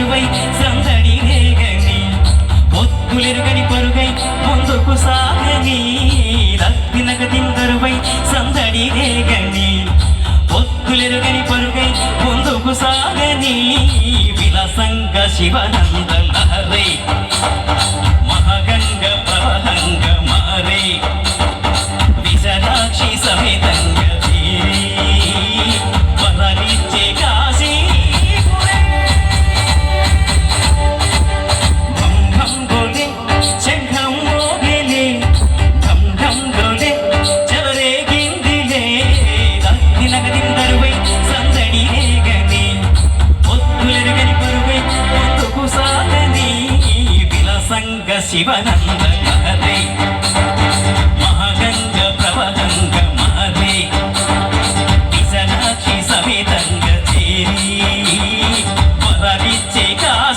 దరువై సందడి రేగని ఒత్తులెరుగని పరుగై ముందుకు సాగని రత్తినగదిందరువై సందడి రేగని ఒత్తులెరుగని పరుగై ముందుకు సాగని విలసంగ శివనంద లహరై మహాగంగ ప్రవహంగ మారే విశాలాక్షి సమేతంగ వరనిచ్చే కాశీ ఢం ఢం గోలే శంఖం మోగిలే ఢం ఢం గోలే చెలరేగిందిలే రత్తినగదిందరువై సందడి రేగని ఒత్తులెరుగని పరువై ముందుకు సాగని విలసంగ శివనంద లహరై మహాగంగ ప్రవహంగ మారే విశాలాక్షి సమేతంగ చేరి వరవిచ్చే కాశీ